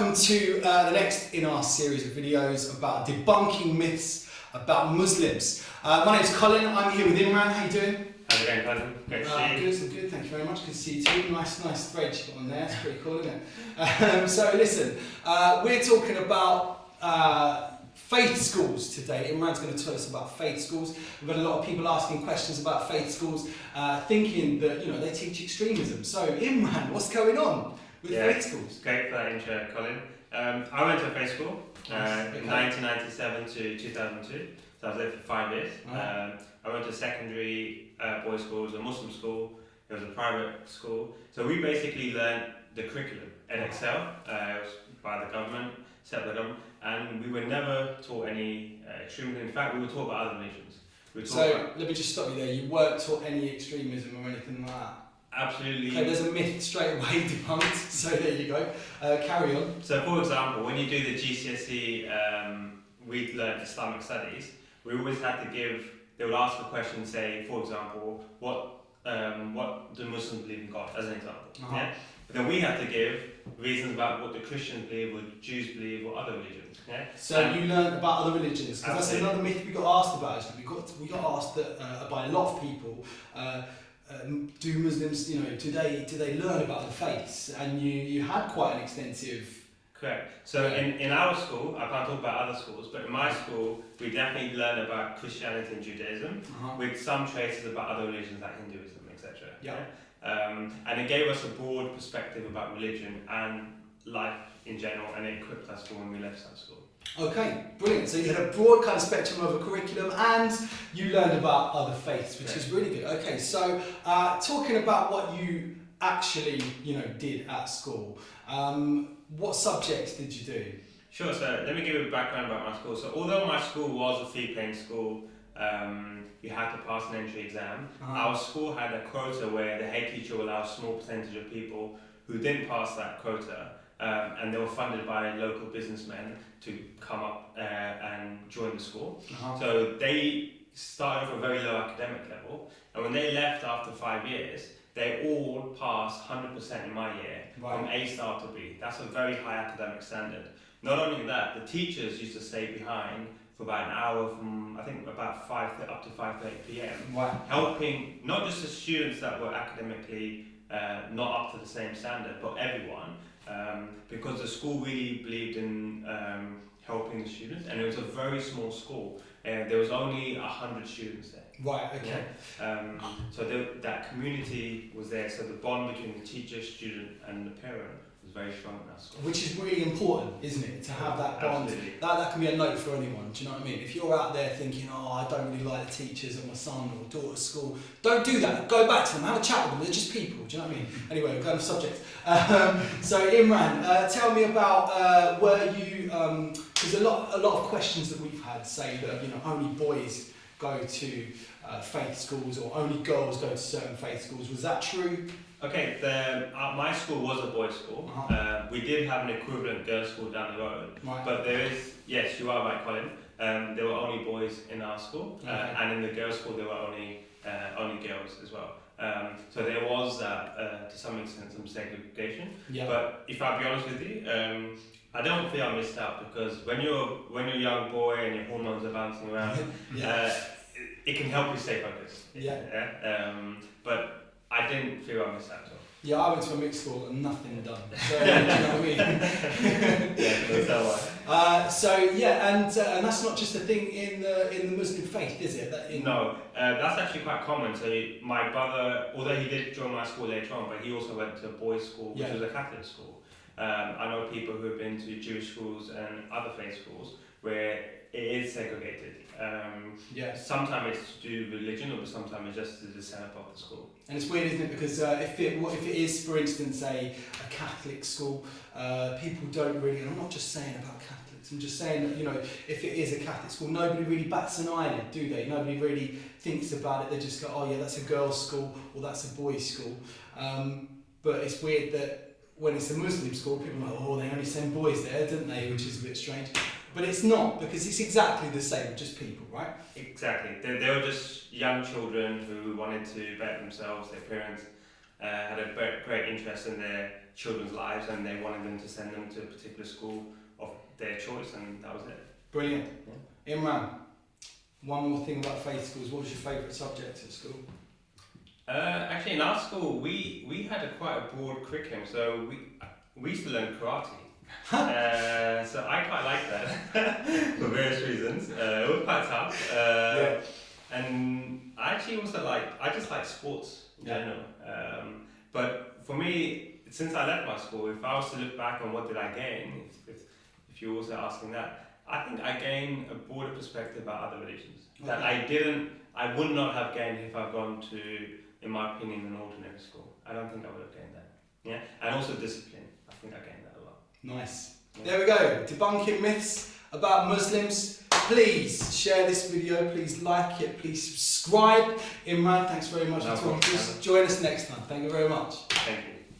welcome to the next in our series of videos about debunking myths about Muslims. My name's Colin, I'm here with Imran. How you doing? How's it going, Colin? Great to see you. Good, I'm good, thank you very much. Good to see you too. Nice thread you got on there, it's pretty cool, isn't it? So listen, we're talking about faith schools today. Imran's going to tell us about faith schools. We've had a lot of people asking questions about faith schools, thinking that they teach extremism. So Imran, what's going on with faith schools? Great for that intro, Colin. I went to a faith school in 1997 to 2002, so I was there for 5 years. I went to secondary boys' school. It was a Muslim school. It was a private school. So we basically learned the curriculum, NXL, it was by the government, set by the government, and we were never taught any extremism. In fact, we were taught about other religions. Let me just stop you there. You weren't taught any extremism or anything like that? Absolutely. Okay, there's a myth straight away debunked, so there you go. Carry on. So for example, when you do the GCSE, we learned Islamic studies, we always had to give, they would ask a question, say, for example, what do Muslims believe in God, as an example. Yeah? But then we had to give reasons about what the Christians believe, what Jews believe, or other religions. Yeah? So you learned about other religions, because that's another myth we got asked about. Actually. We got asked that by a lot of people. Do Muslims, do they learn about the faiths? And you had quite an extensive. Correct. So in our school, I can't talk about other schools, but in my school, we definitely learn about Christianity and Judaism, with some traces about other religions like Hinduism, etc. Yeah. And it gave us a broad perspective about religion and life in general, and it equipped us for when we left that school. Okay, brilliant. So you had a broad kind of spectrum of a curriculum, and you learned about other faiths, which is really good. Okay, so talking about what you actually, did at school, what subjects did you do? Sure. So let me give you a background about my school. So although my school was a fee-paying school, you had to pass an entry exam. Our school had a quota where the head teacher would allow a small percentage of people who didn't pass that quota, and they were funded by local businessmen to come up and join the school. So they started off a very low academic level, and when they left after 5 years, they all passed 100% in my year, from A star to B. That's a very high academic standard. Not only that, the teachers used to stay behind for about an hour from, I think, about 5 up to 5:30 p.m. Helping not just the students that were academically not up to the same standard, but everyone, because the school really believed in helping the students, and it was a very small school. There was only 100 students there. Right, okay. Yeah. So that community was there, so the bond between the teacher, student and the parent was very strong in that school. Which is really important, isn't it, to have that bond. Absolutely. That can be a note for anyone, do you know what I mean? If you're out there thinking, I don't really like the teachers at my son or daughter's school, don't do that. Go back to them, have a chat with them, they're just people, do you know what I mean? Anyway, we're kind of subject. So Imran, tell me about were you, because a lot of questions that we've had say that only boys go to faith schools or only girls go to certain faith schools. Was that true? Okay, my school was a boys' school. We did have an equivalent girls' school down the road, but there is, yes, you are right, Colin. There were only boys in our school, and in the girls' school there were only girls as well. So there was to some extent some segregation. Yeah. But if I'll be honest with you, I don't feel I missed out, because when you're a young boy and your hormones are bouncing around, it can help you stay focused. But I didn't feel I missed out at all. Yeah, I went to a mixed school and nothing done. So, do you know what I mean? That's how and that's not just a thing in the Muslim faith, is it? No, that's actually quite common. So my brother, although he did join my school later on, but he also went to a boys' school, which was a Catholic school. I know people who have been to Jewish schools and other faith schools where it is segregated. Sometimes it's to do with religion, or sometimes it's just the setup of the school. And it's weird, isn't it? Because if it is, for instance, a Catholic school, people don't really, and I'm not just saying about Catholics, I'm just saying that, if it is a Catholic school, nobody really bats an eyelid, do they? Nobody really thinks about it. They just go, oh yeah, that's a girls' school, or that's a boys' school. But it's weird that when it's a Muslim school, people are like, oh, they only send boys there, don't they? Which is a bit strange. But it's not, because it's exactly the same, just people, right? Exactly. They were just young children who wanted to better themselves, their parents had a great interest in their children's lives, and they wanted them to send them to a particular school of their choice, and that was it. Brilliant. Yeah. Imran, one more thing about faith schools. What was your favourite subject at school? Actually, in our school, we had quite a broad curriculum, so we used to learn karate. So I quite liked that for various reasons. It was quite tough. And I actually also I just like sports in general. But for me, since I left my school, if I was to look back on what did I gain, if you're also asking that, I think I gained a broader perspective about other religions that I would not have gained if I'd gone to, in my opinion, an ordinary school. I don't think I would have gained that. Yeah, and also discipline. I think I gained that a lot. Nice. Yeah. There we go. Debunking myths about Muslims. Please share this video. Please like it. Please subscribe. Imran, thanks very much for talking to us. Join us next time. Thank you very much. Thank you.